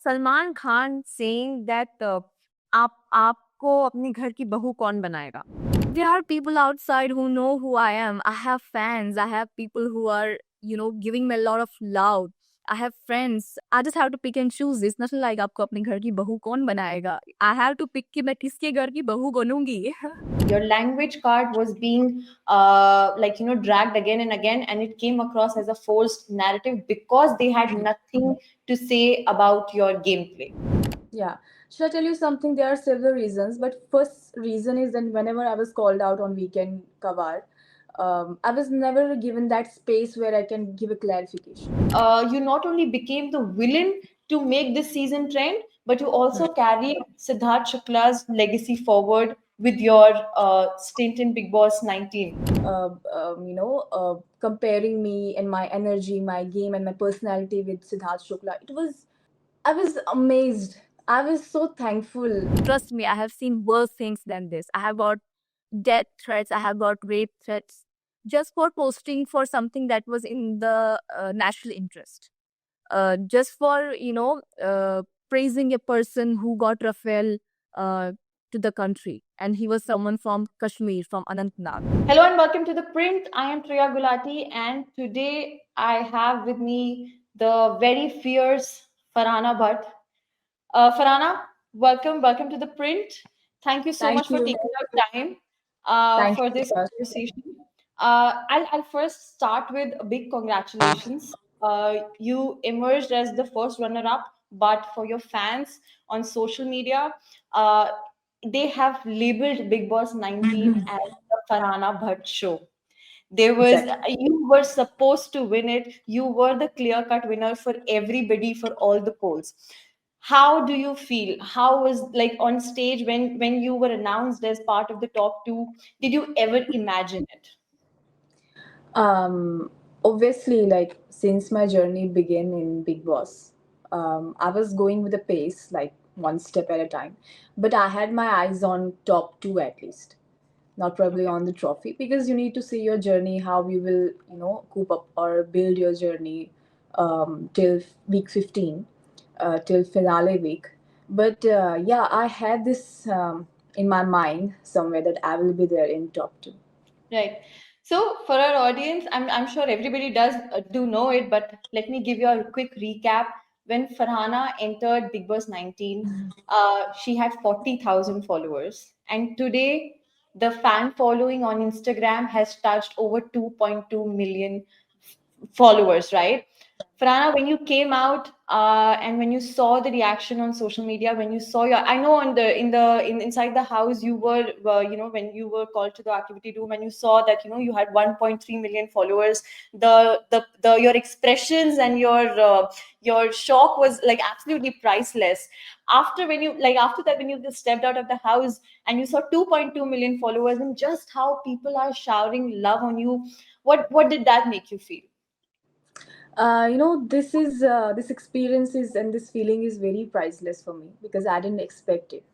Salman Khan saying that आपको अपने घर की बहू कौन बनाएगा? There are people outside who know who I am. I have fans. I have people who are, giving me a lot of love. I have friends. I just have to pick and choose. It's not like आपको अपने घर की बहू कौन बनाएगा? I have to pick कि मैं किसके घर की बहू बनूंगी. Your language card was being dragged again and again, and it came across as a forced narrative because they had nothing to say about your gameplay. Yeah. Should I tell you something? There are several reasons, but first reason is that whenever I was called out on weekend cover, I was never given that space where I can give a clarification. You not only became the villain to make this season trend, but you also carried Siddharth Shukla's legacy forward with your stint in Big Boss 19. Comparing me and my energy, my game, and my personality with Siddharth Shukla, I was amazed. I was so thankful. Trust me, I have seen worse things than this. I have got death threats, I have got rape threats just for posting for something that was in the national interest. Just for, praising a person who got Rafael to the country. And he was someone from Kashmir, from Anantnag. Hello and welcome to The Print. I am Priya Gulati, and today I have with me the very fierce Farhana Bhatt. Farhana, welcome to The Print. Thank you so Thank much for you. taking your time Thank for you this so much. conversation. I'll first start with a big congratulations. You emerged as the first runner-up, but for your fans on social media, uh, they have labeled Big Boss 19 as the Farhana Bhatt show. There was Exactly. You were supposed to win it. You were the clear-cut winner for everybody, for all the polls. How do you feel? How was, like, on stage when you were announced as part of the top two? Did you ever imagine it? Um, Obviously, like since my journey began in Big Boss, I was going with a pace, like one step at a time. But I had my eyes on top two at least, not probably Okay. on the trophy, because you need to see your journey, how you will, coop up or build your journey till week 15, till finale week. But yeah, I had this in my mind somewhere that I will be there in top two. Right. So for our audience, I'm sure everybody does do know it, but let me give you a quick recap. When Farhana entered Big Boss 19, she had 40,000 followers, and today the fan following on Instagram has touched over 2.2 million followers, right? Farana, when you came out and when you saw the reaction on social media, when you saw your, I know inside the house you were, when you were called to the activity room and you saw that you had 1.3 million followers, the your expressions and your shock was like absolutely priceless. After that, when you just stepped out of the house and you saw 2.2 million followers and just how people are showering love on you, what did that make you feel? This experience is and this feeling is very priceless for me because I didn't expect it.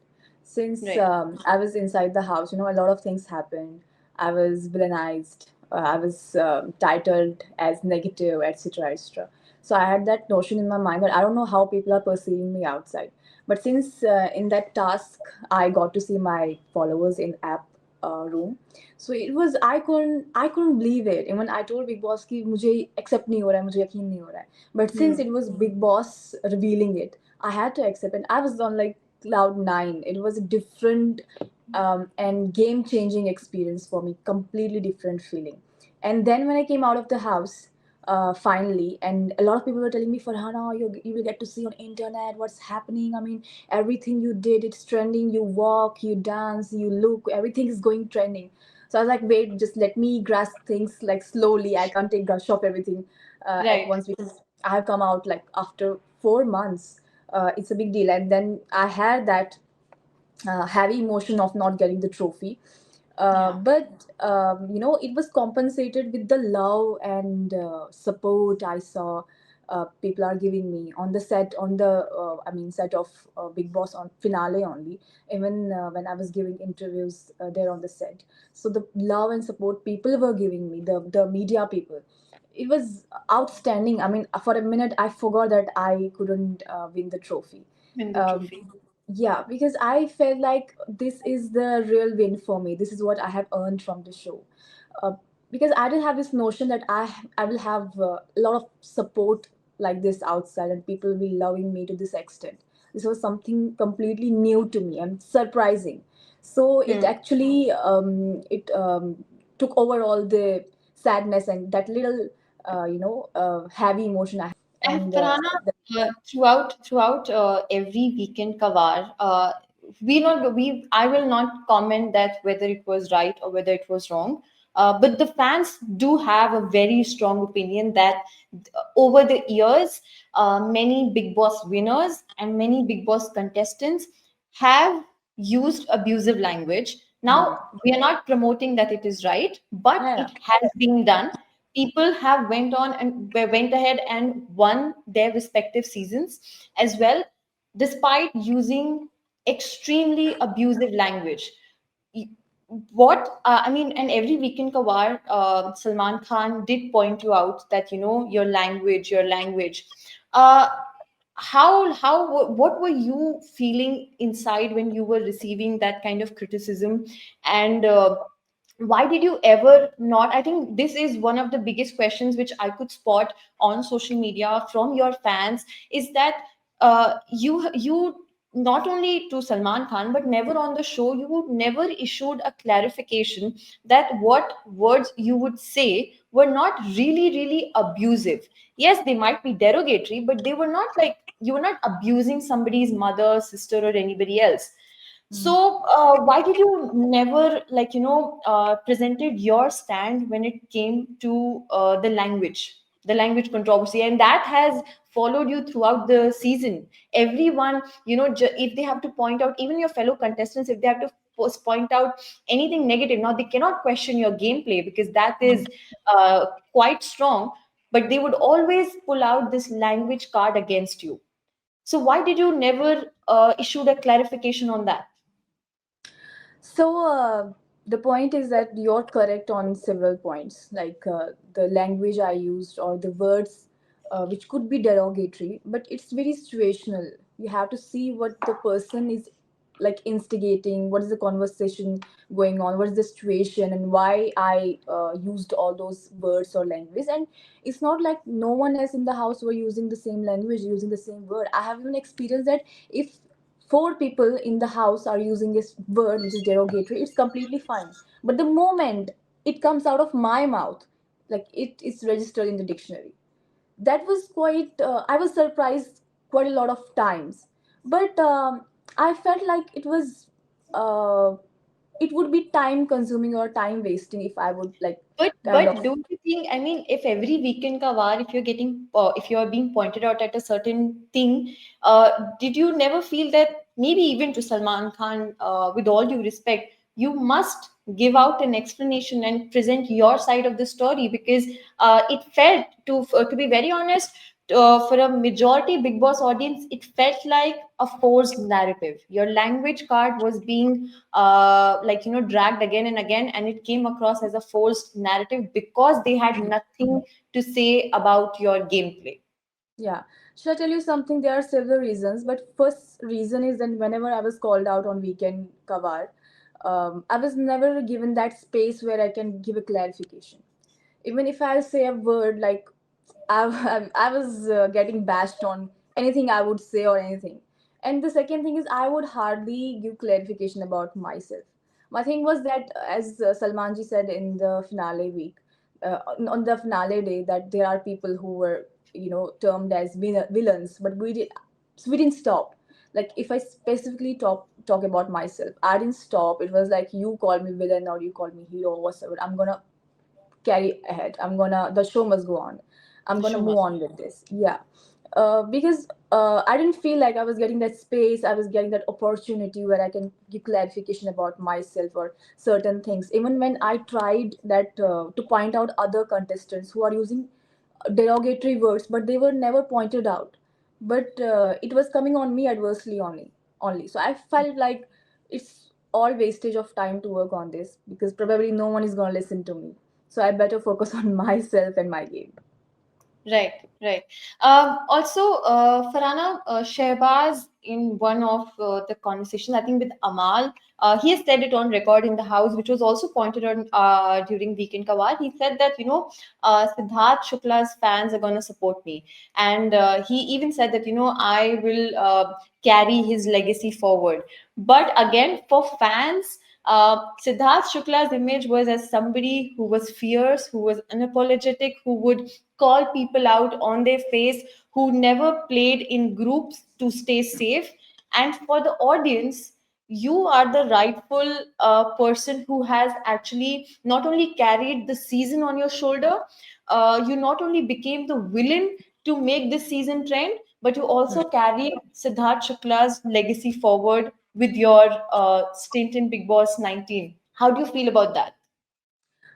Since Right. I was inside the house, a lot of things happened. I was villainized. I was titled as negative, etc., etc. So I had that notion in my mind that I don't know how people are perceiving me outside. But since in that task, I got to see my followers in app room. So it was I couldn't believe it. Even I told Big Boss कि मुझे accept नहीं हो रहा है, मुझे यकीन नहीं हो रहा है. But since it was Big Boss revealing it, I had to accept it. I was on like cloud nine. It was a different and game changing experience for me. Completely different feeling. And then when I came out of the house, finally, and a lot of people were telling me, Farhana, you will get to see on internet what's happening. I mean, everything you did, it's trending. You walk, you dance, you look, everything is going trending. So I was like, wait, just let me grasp things like slowly. I can't take gush of everything at Right. once because I have come out like after 4 months. It's a big deal. And then I had that heavy emotion of not getting the trophy. Yeah. But it was compensated with the love and support I saw people are giving me on the set, on the set of Big Boss on finale only. Even when I was giving interviews there on the set, so the love and support people were giving me, the media people, it was outstanding. I mean, for a minute, I forgot that I couldn't win the trophy. Win the Um, trophy. yeah, because I felt like this is the real win for me. This is what I have earned from the show. Uh, because I didn't have this notion that I will have a lot of support like this outside and people will be loving me to this extent. This was something completely new to me and surprising. So it Hmm. actually it took over all the sadness and that little heavy emotion I And and Farhana, throughout every weekend kavar, I will not comment that whether it was right or whether it was wrong. But the fans do have a very strong opinion that over the years, many Big Boss winners and many Big Boss contestants have used abusive language. Mhm. Now, we are not promoting that it is right, but Yeah, it has been done. People have went ahead and won their respective seasons as well, despite using extremely abusive language. Y- what I mean, and every weekend kawar, Salman Khan did point you out that your language. uh, what were you feeling inside when you were receiving that kind of criticism, and why did you ever not? I think this is one of the biggest questions which I could spot on social media from your fans, is that you not only to Salman Khan, but never on the show, you never issued a clarification that what words you would say were not really abusive. Yes, they might be derogatory, but they were not like, you were not abusing somebody's mother, sister, or anybody else. So, why did you never, presented your stand when it came to the language controversy, and that has followed you throughout the season? Everyone, if they have to point out, even your fellow contestants, if they have to point out anything negative, now they cannot question your gameplay because that is quite strong, but they would always pull out this language card against you. So, why did you never issued a clarification on that? so the point is that you're correct on several points, like the language I used or the words which could be derogatory, but it's very situational. You have to see what the person is like instigating, what is the conversation going on, what is the situation, and why I used all those words or language. And it's not like no one else in the house were using the same language, using the same word. I have even experienced that if four people in the house are using this word which is derogatory, it's completely fine. But the moment it comes out of my mouth, like it is registered in the dictionary. That was quite, I was surprised quite a lot of times. But I felt like uh, it would be time consuming or time wasting if I would like But kind of. don't you think? I mean, if every weekend ka war, if you are being pointed out at a certain thing, did you never feel that maybe even to Salman Khan, with all due respect, you must give out an explanation and present your side of the story, because it felt to be very honest, for a majority Big Boss audience, it felt like a forced narrative. Your language card was being dragged again and again, and it came across as a forced narrative because they had nothing to say about your gameplay. Yeah. Should I tell you something? There are several reasons, but first reason is that whenever I was called out on weekend cover, I was never given that space where I can give a clarification. Even if I say a word like I was getting bashed on anything I would say or anything. And the second thing is I would hardly give clarification about myself. My thing was that, as Salmanji said in the finale week, on the finale day, that there are people who were, termed as villains, but we didn't stop. Like if I specifically talk about myself, I didn't stop. It was like you call me villain or you call me hero or whatever. I'm gonna carry ahead. The show must go on. I'm The gonna show move must. on with this. Yeah. Because I didn't feel like I was getting that space, I was getting that opportunity where I can give clarification about myself or certain things. Even when I tried that to point out other contestants who are using derogatory words, but they were never pointed out. But it was coming on me adversely only. So I felt like it's all wastage of time to work on this because probably no one is gonna listen to me. So I better focus on myself and my game. Right, right. Also, Farhana, Shehbaz, in one of the conversations, I think with Amal, he has said it on record in the house, which was also pointed on during Weekend Kawar. He said that, Siddharth Shukla's fans are going to support me. And he even said that, I will carry his legacy forward. But again, for fans, Siddharth Shukla's image was as somebody who was fierce, who was unapologetic, who would call people out on their face, who never played in groups to stay safe. And for the audience, you are the rightful person who has actually not only carried the season on your shoulder, you not only became the villain to make this season trend, but you also carried Siddharth Shukla's legacy forward with your stint in Big Boss 19. How do you feel about that?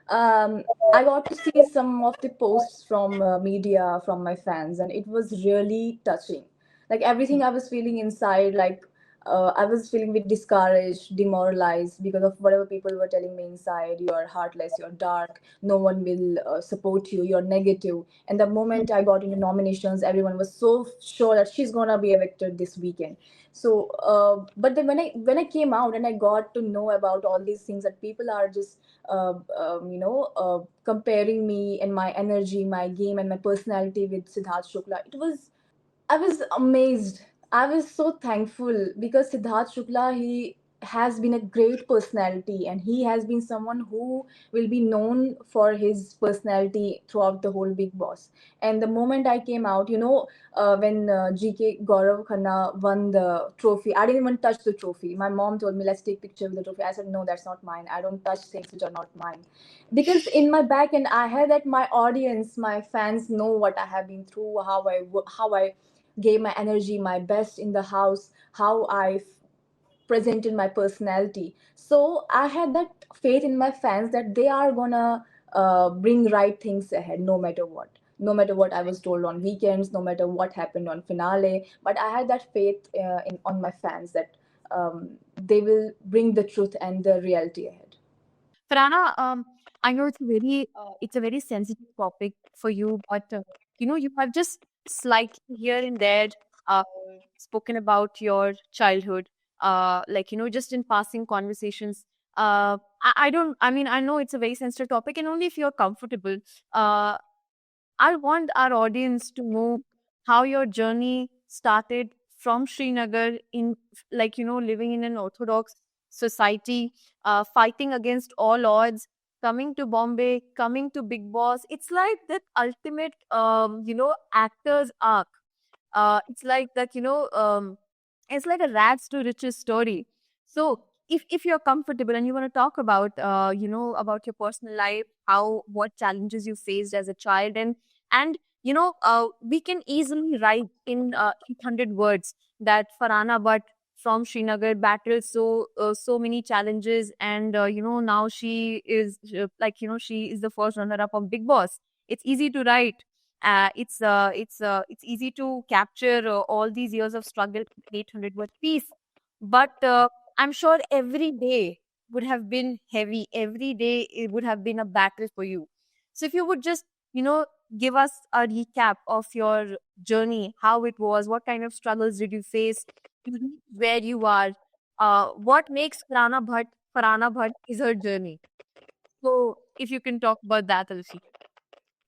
I got to see some of the posts from media, from my fans, and it was really touching. Like everything I was feeling inside, like I was feeling bit discouraged, demoralized because of whatever people were telling me inside. You're heartless, you're dark, no one will support you, you're negative. And the moment I got into nominations, everyone was so sure that she's gonna be evicted this weekend. So, but then when I came out and I got to know about all these things that people are just comparing me and my energy, my game, and my personality with Siddharth Shukla. I was amazed. I was so thankful because Siddharth Shukla, he has been a great personality and he has been someone who will be known for his personality throughout the whole Big Boss. And the moment I came out, when GK Gaurav Khanna won the trophy, I didn't even touch the trophy. My mom told me, let's take picture with the trophy. I said, no, that's not mine. I don't touch things which are not mine. Because in my back end, I had that my audience, my fans know what I have been through, how I gave my energy, my best in the house, how I presented my personality. So I had that faith in my fans that they are gonna bring right things ahead, no matter what. No matter what I was told on weekends, no matter what happened on finale, but I had that faith on my fans that they will bring the truth and the reality ahead. Farana, I know it's a very sensitive topic for you, but you have just slightly here and there uh, spoken about your childhood, like just in passing conversations. I don't. I mean, I know it's a very sensitive topic, and only if you're comfortable. Uh, I want our audience to know how your journey started from Srinagar in, like, living in an Orthodox society, fighting against all odds, coming to Bombay, coming to Big Boss. It's like that ultimate, actor's arc. It's like that, it's like a rags to riches story. So if you're comfortable and you want to talk about, about your personal life, what challenges you faced as a child, and we can easily write in 800 words that Farhana Butt from Srinagar battled so many challenges, and now she is she is the first runner up of Big Boss. It's easy to write. It's easy to capture all these years of struggle in 800 word piece, but I'm sure every day would have been heavy. Every day it would have been a battle for you. So if you would just you know give us a recap of your journey, how it was, what kind of struggles did you face to reach where you are, what makes Farhana Bhatt is her journey. So if you can talk about that, Alfi.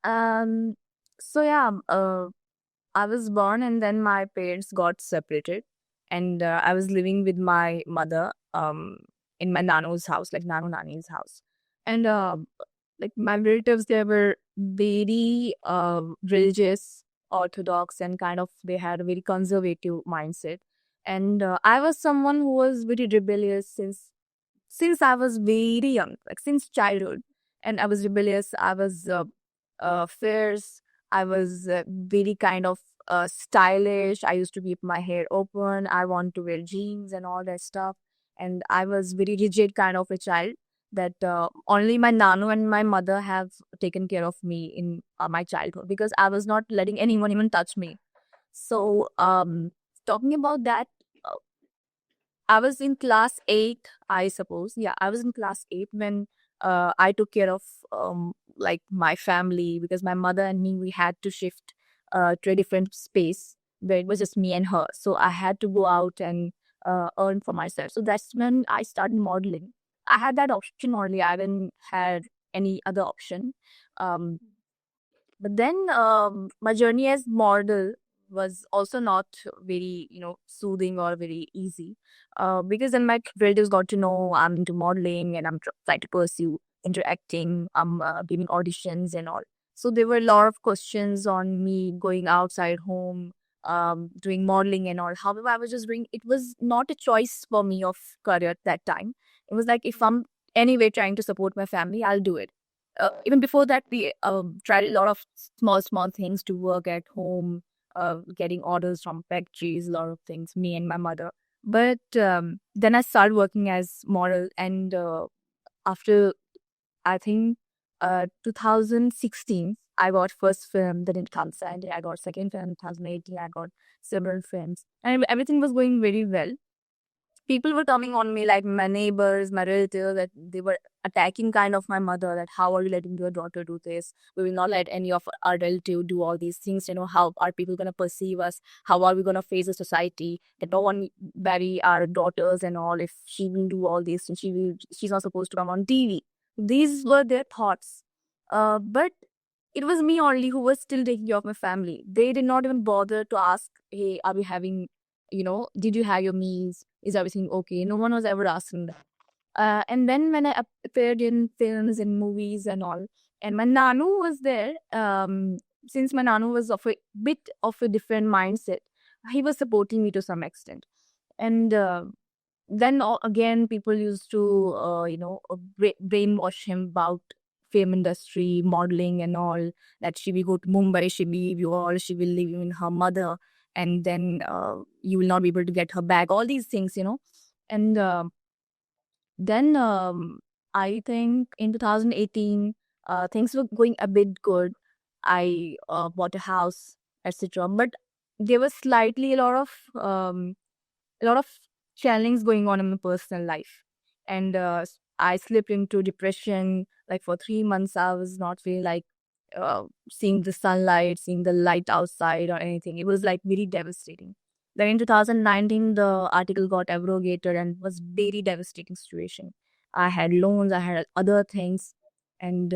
Um, so yeah, I was born and then my parents got separated, and I was living with my mother in my nano's house, like nano nani's house, and like my relatives, they were very religious, orthodox, and kind of they had a very conservative mindset, and I was someone who was very rebellious since I was very young, like since childhood, and I was rebellious. I was fierce. I was very kind of stylish. I used to keep my hair open. I want to wear jeans and all that stuff. And I was very rigid kind of a child that only my nano and my mother have taken care of me in my childhood because I was not letting anyone even touch me. So, talking about that, uh, I was in class 8, I suppose. Yeah, I was in class 8 when I took care of like my family, because my mother and me, we had to shift to a different space where it was just me and her. So I had to go out and earn for myself. So that's when I started modeling. I had that option only. I haven't had any other option. Um, but then my journey as model was also not very, soothing or very easy. Because then my relatives got to know I'm into modeling and I'm trying to pursue interacting, I'm giving auditions and all. So there were a lot of questions on me going outside home, doing modeling and all. However, I was just doing, it was not a choice for me of career at that time. It was like, if I'm anyway trying to support my family, I'll do it. Even before that, we tried a lot of small things to work at home, getting orders from factories, a lot of things, me and my mother. But then I started working as model, and after, I think, 2016, I got first film, then in 2017, I got second film, 2018, I got several films, and everything was going very well. People were coming on me, like my neighbors, my relatives, that they were attacking kind of my mother, that how are you letting your daughter do this? We will not let any of our relative do all these things. How are people going to perceive us? How are we going to face the society? That no one marry our daughters and all. If she will do all this, and she's not supposed to come on TV. These were their thoughts. But it was me only who was still taking care of my family. They did not even bother to ask, hey, are we having, did you have your meals? Is everything okay? No one was ever asking that. And then when I appeared in films and movies and all, and my Nanu was there, since my Nanu was of a bit of a different mindset, he was supporting me to some extent. And then again, people used to, brainwash him about film industry, modeling and all, that she will go to Mumbai, she will leave you all, she will leave you in her mother, and then you will not be able to get her back, all these things. And then I think in 2018, things were going a bit good. I bought a house, etc. But there was slightly a lot of challenges going on in my personal life, and I slipped into depression. Like for 3 months, I was not really like seeing the sunlight, seeing the light outside or anything. It was like very devastating. Then in 2019, the article got abrogated and was very devastating situation. I had loans, I had other things, and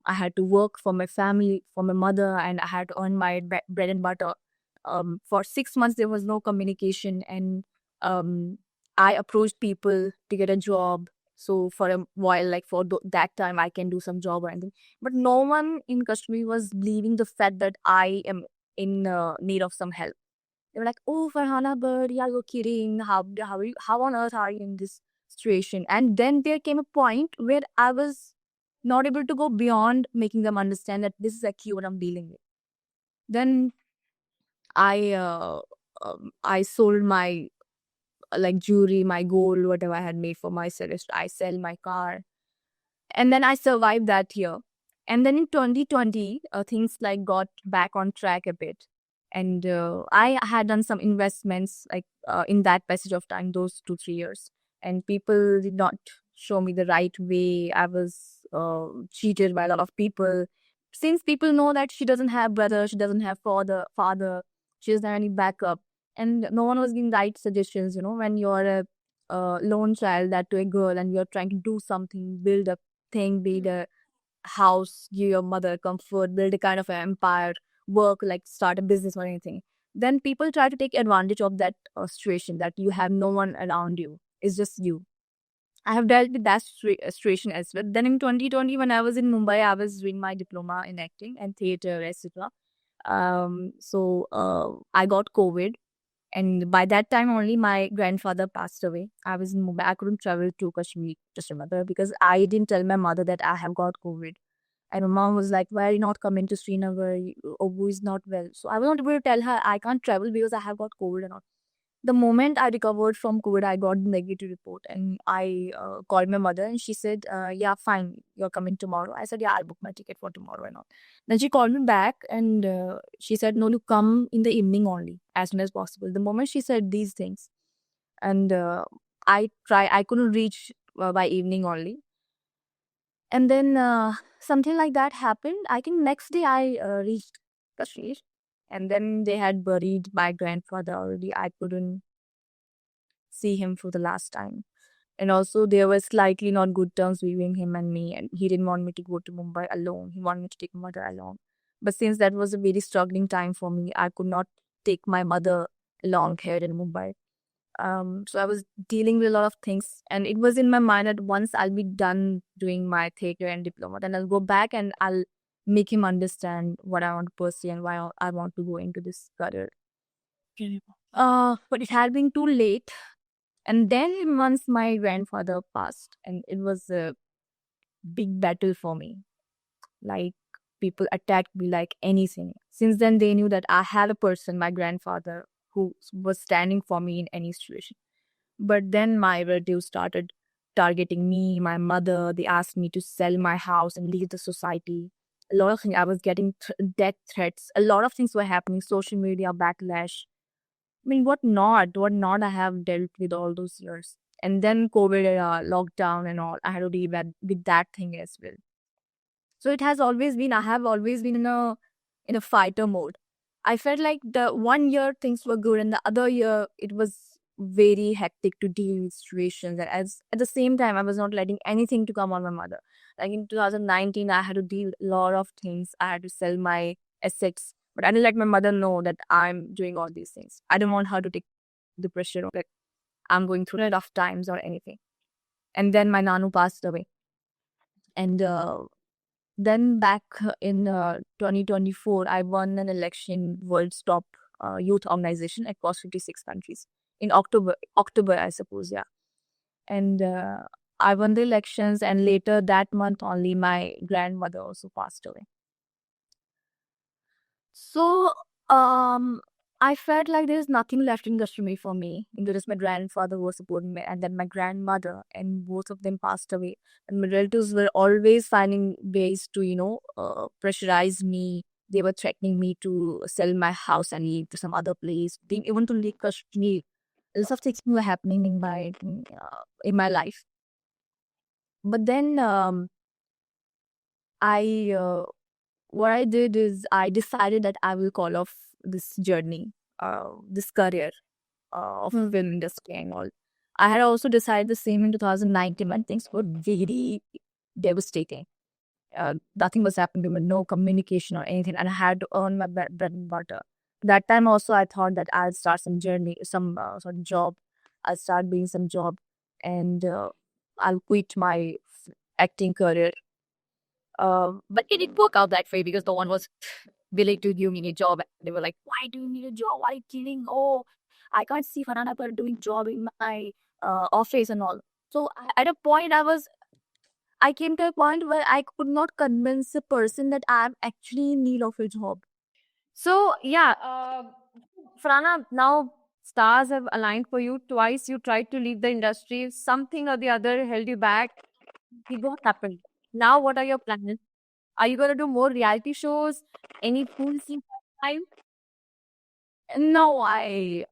I had to work for my family, for my mother, and I had to earn my bread and butter. For 6 months, there was no communication, and I approached people to get a job. So for a while, like for that time, I can do some job or anything. But no one in Kashmir was believing the fact that I am in need of some help. They were like, "Oh, Farhana, but yeah, you're kidding. How on earth are you in this situation?" And then there came a point where I was not able to go beyond making them understand that this is actually what I'm dealing with. Then I sold my like jewelry, my gold, whatever I had made for myself. I sell my car, and then I survived that year. And then in 2020, things like got back on track a bit, and I had done some investments like in that passage of time, those 2-3 years, and people did not show me the right way. I was cheated by a lot of people. Since people know that she doesn't have brother, she doesn't have father, she doesn't have any backup, and no one was giving right suggestions. When you're a lone child, that to a girl, and you're trying to do something, build a thing, build a house, give your mother comfort, build a kind of an empire, work, like start a business or anything. Then people try to take advantage of that situation, that you have no one around you. It's just you. I have dealt with that situation as well. Then in 2020, when I was in Mumbai, I was doing my diploma in acting and theatre, etc. So I got COVID. And by that time only, my grandfather passed away. I was in Mumbai. I couldn't travel to Kashmir just remember because I didn't tell my mother that I have got COVID. And my mom was like, "Why are you not coming to Srinagar? Obu is not well." So I was not able to tell her I can't travel because I have got COVID and all. The moment I recovered from COVID, I got the negative report, and I called my mother, and she said, "Yeah, fine, you're coming tomorrow." I said, "Yeah, I'll book my ticket for tomorrow and all." Then she called me back, and she said, "No, you come in the evening only, as soon as possible." The moment she said these things, and I couldn't reach by evening only. And then something like that happened. I think next day I reached Kashmir, and then they had buried my grandfather already. I couldn't see him for the last time. And also, there were slightly not good terms between him and me, and he didn't want me to go to Mumbai alone. He wanted me to take my mother along. But since that was a very struggling time for me, I could not take my mother along here in Mumbai. So I was dealing with a lot of things, and it was in my mind that once I'll be done doing my theater and diploma, then I'll go back and I'll make him understand what I want to pursue and why I want to go into this career. But it had been too late. And then once my grandfather passed, and it was a big battle for me. Like, people attacked me like anything. Since then, they knew that I had a person, my grandfather, who was standing for me in any situation. But then my relatives started targeting me, my mother. They asked me to sell my house and leave the society. A lot of things. I was getting death threats. A lot of things were happening. Social media backlash. I mean, what not I have dealt with all those years. And then COVID era, lockdown and all, I had to deal with that thing as well. So it has always been, I have always been in a fighter mode. I felt like the 1 year things were good, and the other year it was very hectic to deal with situations. And as at the same time, I was not letting anything to come on my mother. Like in 2019, I had to deal a lot of things. I had to sell my assets, but I didn't let my mother know that I'm doing all these things. I didn't want her to take the pressure of like I'm going through rough times or anything. And then my nanu passed away, and then back in 2024, I won an election world's top youth organization across 56 countries in October, I suppose, yeah. And I won the elections, and later that month only, my grandmother also passed away. So I felt like there is nothing left in Kashmir for me. And there is my grandfather who was supporting me, and then my grandmother, and both of them passed away. And my relatives were always finding ways to, pressurize me. They were threatening me to sell my house and leave to some other place, even to leave Kashmir. Lots of things were happening in my life. But then what I did is I decided that I will call off this journey, this career of film industry and all. I had also decided the same in 2019 when things were very devastating. Nothing was happening to me, no communication or anything, and I had to earn my bread and butter. That time also, I thought that I'll start some journey, some sort of job. I'll start doing some job, and I'll quit my acting career. But it didn't work out that way because no one was willing to give me a job. They were like, "Why do you need a job? Why are you kidding? Oh, I can't see Farhana Par doing job in my office and all." So at a point, I came to a point where I could not convince a person that I'm actually in need of a job. So, yeah, Farhana, now stars have aligned for you. Twice you tried to leave the industry. Something or the other held you back. What happened? Now, what are your plans? Are you going to do more reality shows? Any cool scene time? No, I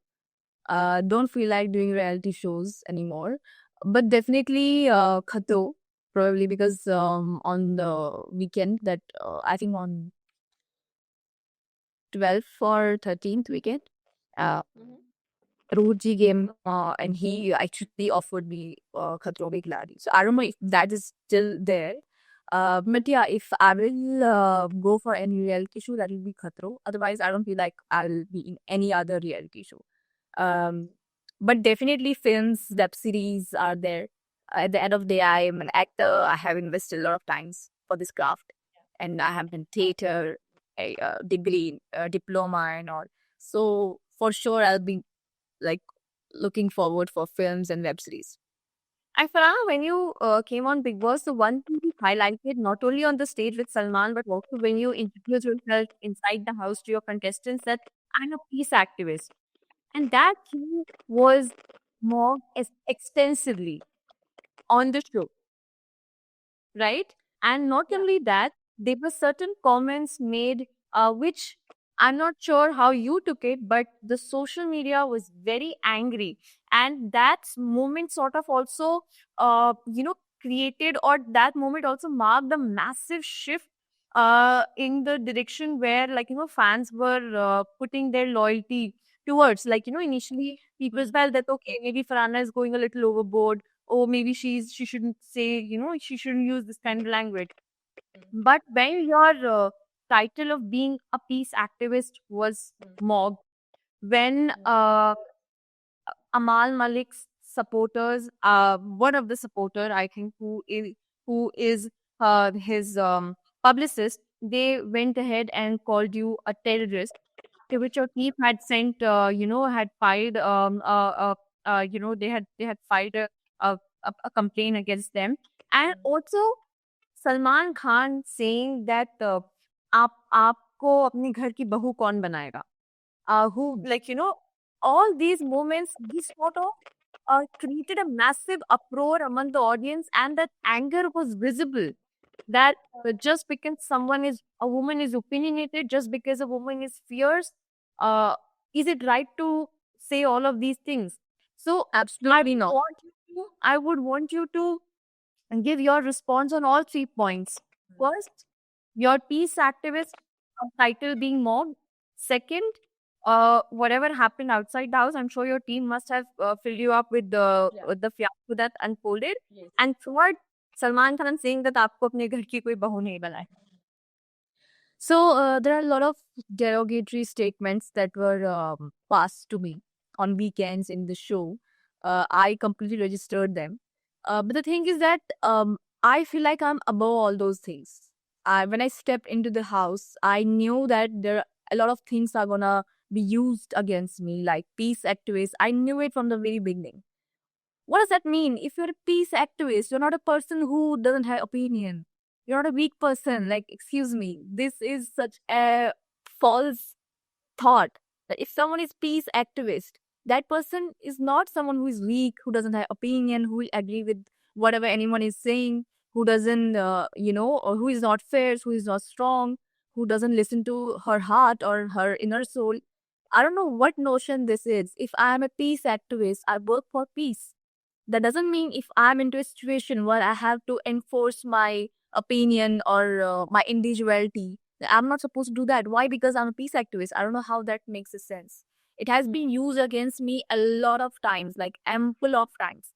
don't feel like doing reality shows anymore. But definitely Khato, probably because on the weekend that I think on 12th or 13th weekend, uh, Roji game, and he actually offered me Khatro Ke Khiladi. So I don't know if that is still there. But yeah, if I will go for any reality show, that will be Khatro. Otherwise, I don't feel like I'll be in any other reality show. Um, but definitely films, web series are there. At the end of the day, I am an actor. I have invested a lot of times for this craft, and I have been theater, a degree, diploma, and all. So for sure, I'll be like looking forward for films and web series. And Farhana, when you came on Big Boss, the one thing you highlighted not only on the stage with Salman, but also when you introduced yourself inside the house to your contestants, that I'm a peace activist. And that thing was more extensively on the show, right? And not only that, there were certain comments made, which I'm not sure how you took it, but the social media was very angry. And that moment sort of also, created, or that moment also marked a massive shift in the direction where, like, fans were putting their loyalty towards. Like, initially people felt that, okay, maybe Farhana is going a little overboard, or maybe she shouldn't say, she shouldn't use this kind of language. But when your title of being a peace activist was mocked, when Amal Malik's supporters, one of the supporter, I think, who is his publicist, they went ahead and called you a terrorist, to which your team had sent, had filed, they had filed a complaint against them, and also Salman Khan saying that आप आपको अपने घर की बहू कौन बनाएगा, who, like, all these moments, this photo created a massive uproar among the audience, and that anger was visible, that just because a woman is opinionated, just because a woman is fierce, uh, is it right to say all of these things? So Absolutely not. I would want you to give your response on all 3 points. First, your peace activist title being mobbed. Second, whatever happened outside the house, I'm sure your team must have filled you up with the Yeah. with the fiasco that unfolded. Yes. And third, Salman Khan saying that आपको अपने घर की कोई बहू नहीं बनाए. So there are a lot of derogatory statements that were passed to me on weekends in the show. I completely registered them. But the thing is that I feel like I'm above all those things. When I stepped into the house, I knew that a lot of things are gonna be used against me, like peace activists. I knew it from the very beginning. What does that mean? If you're a peace activist, you're not a person who doesn't have opinion. You're not a weak person. Like, excuse me, this is such a false thought that if someone is peace activist, that person is not someone who is weak, who doesn't have opinion, who will agree with whatever anyone is saying, who doesn't, or who is not fair, who is not strong, who doesn't listen to her heart or her inner soul. I don't know what notion this is. If I am a peace activist, I work for peace. That doesn't mean if I'm into a situation where I have to enforce my opinion or my individuality, I'm not supposed to do that. Why? Because I'm a peace activist. I don't know how that makes a sense. It has been used against me a lot of times, like ample of times.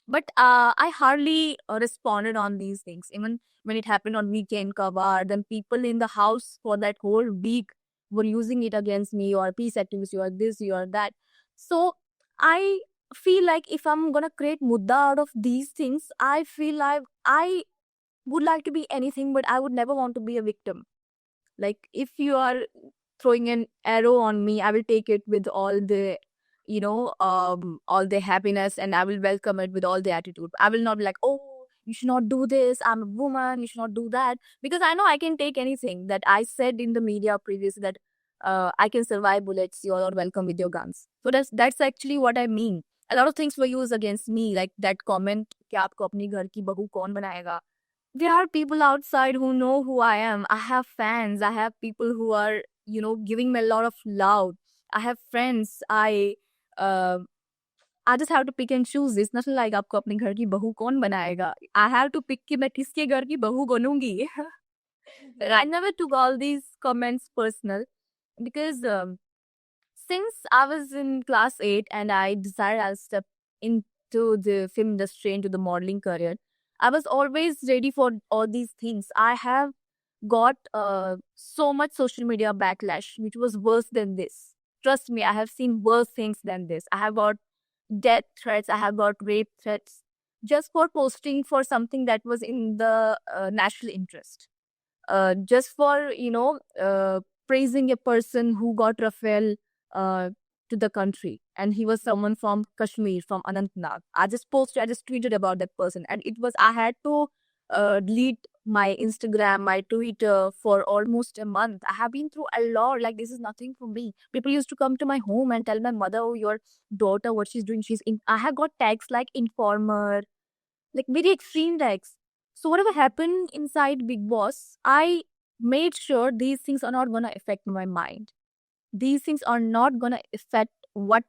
But I hardly responded on these things. Even when it happened on Weekend Cover, then people in the house for that whole week were using it against me, or peace activist, you are this, you are that. So I feel like if I'm gonna create mudda out of these things, I feel like I would like to be anything, but I would never want to be a victim. Like, if you are throwing an arrow on me, I will take it with all the, all the happiness, and I will welcome it with all the attitude. I will not be like, oh, you should not do this. I'm a woman. You should not do that. Because I know I can take anything that I said in the media previously, that I can survive bullets. You're all welcome with your guns. So that's actually what I mean. A lot of things were used against me, like that comment, कि आपको अपनी घर की बहू कौन बनाएगा? There are people outside who know who I am. I have fans. I have people who are, giving me a lot of love. I have friends. Uh, I just have to pick and choose. It's not like आपको अपने घर की बहू कौन बनाएगा. I have to pick कि मैं किसके घर की बहू बनूंगी. I never took all these comments personal, because since I was in class 8 and I decided I'll step into the film industry, into the modeling career, I was always ready for all these things. I have got so much social media backlash, which was worse than this. Trust me, I have seen worse things than this. I have got death threats, I have got rape threats, just for posting for something that was in the national interest. Just for, praising a person who got Rafael to the country, and he was someone from Kashmir, from Anantnag. I just tweeted about that person, and I had to delete my Instagram, my Twitter for almost a month. I have been through a lot. Like, this is nothing for me. People used to come to my home and tell my mother, oh, your daughter, what she's doing, I have got tags like informer, like very extreme tags. So whatever happened inside Big Boss, I made sure these things are not gonna affect my mind. These things are not gonna affect what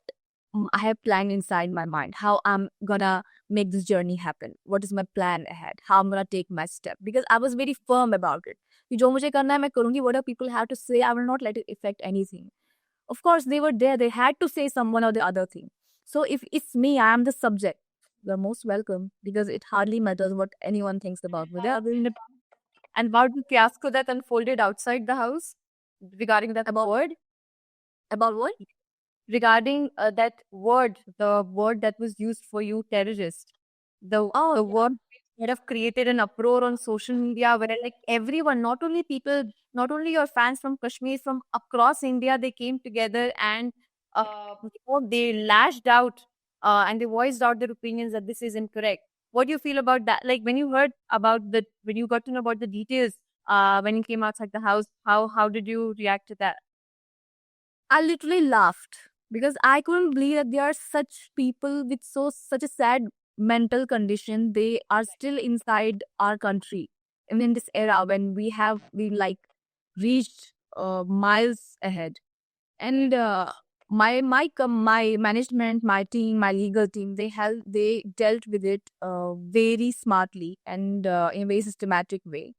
I have planned inside my mind how I'm gonna make this journey happen. What is my plan ahead? How I'm gonna take my step. Because I was very firm about it. कि जो मुझे करना है मैं करूँगी. Whatever people have to say, I will not let it affect anything. Of course, they were there. They had to say someone or the other thing. So if it's me, I am the subject. You're most welcome because it hardly matters what anyone thinks about me. And about the fiasco that unfolded outside the house regarding that word, About what? regarding that word, the word that was used for you, terrorist, the word that have created an uproar on social media where like everyone, not only people, not only your fans from Kashmir, from across India, they came together and they lashed out and they voiced out their opinions that this is incorrect. What do you feel about that? Like when you heard about when you got to know about the details, when you came outside the house, how did you react to that? I literally laughed because I couldn't believe that there are such people with such a sad mental condition. They are still inside our country. And in this era when we like reached miles ahead. And my management, my team, my legal team, they dealt with it very smartly and in a very systematic way.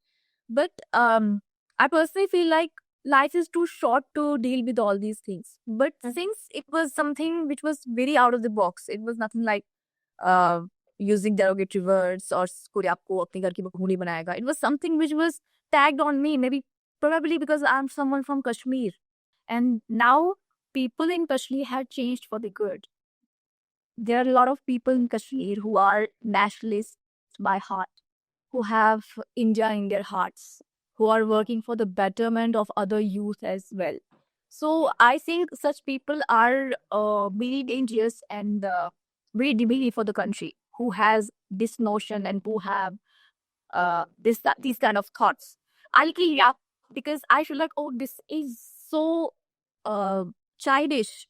But I personally feel like life is too short to deal with all these things. But since it was something which was very out of the box, it was nothing like uh, using derogatory words or कोई आपको अपने घर की बहू नहीं बनाएगा. It was something which was tagged on me, maybe probably because I'm someone from Kashmir. And now people in Kashmir have changed for the good. There are a lot of people in Kashmir who are nationalists by heart, who have India in their hearts, who are working for the betterment of other youth as well. So I think such people are very dangerous and very debilitating for the country, who has this notion and who have these kind of thoughts. I'll kill yeah, because I feel like, oh, this is so childish.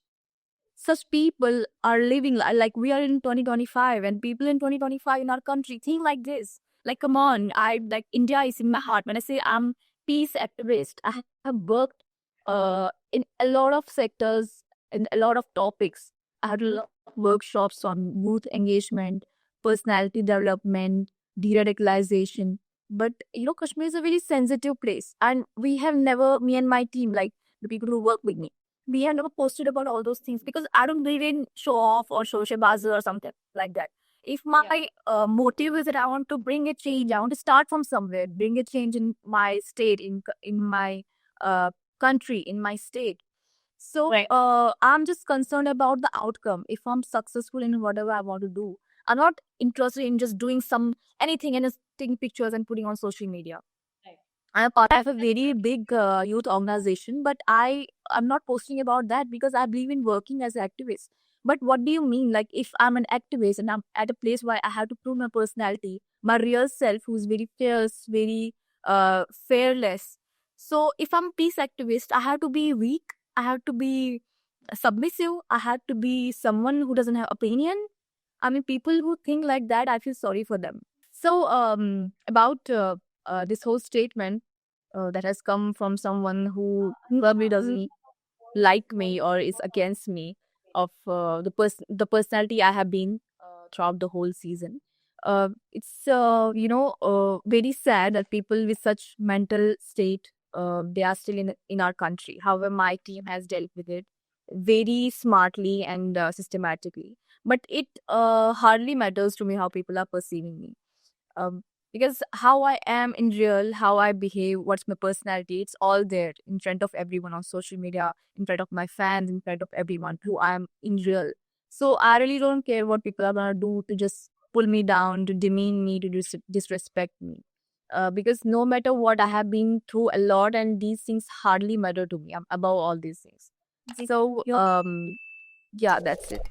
Such people are living like we are in 2025 and people in 2025 in our country think like this. Like, come on, I like India is in my heart. When I say I'm peace activist, I have worked in a lot of sectors, in a lot of topics. I had a lot of workshops on youth engagement, personality development, de-radicalization. But Kashmir is a very sensitive place, and we have never, me and my team, like the people who work with me, we have never posted about all those things because I don't believe in show off or social buzzer or something like that. If my motive is that I want to bring a change, I want to start from somewhere, bring a change in my state, in my country, in my state. So Right. I'm just concerned about the outcome. If I'm successful in whatever I want to do, I'm not interested in just doing anything and just taking pictures and putting on social media. I'm a part of a very big youth organization, but I'm not posting about that because I believe in working as an activist. But what do you mean? Like, if I'm an activist and I'm at a place where I have to prove my personality, my real self, who's very fierce, very fearless. So, if I'm a peace activist, I have to be weak. I have to be submissive. I have to be someone who doesn't have opinion. I mean, people who think like that, I feel sorry for them. So, about this whole statement that has come from someone who probably doesn't like me or is against me of the personality I have been throughout the whole season. It's very sad that people with such mental state they are still in our country. However, my team has dealt with it very smartly and systematically. But it hardly matters to me how people are perceiving me. Because how I am in real, how I behave, what's my personality, it's all there in front of everyone on social media, in front of my fans, in front of everyone who I am in real. So I really don't care what people are gonna do to just pull me down, to demean me, to disrespect me. Because no matter what, I have been through a lot, and these things hardly matter to me. I'm above all these things. So yeah, that's it.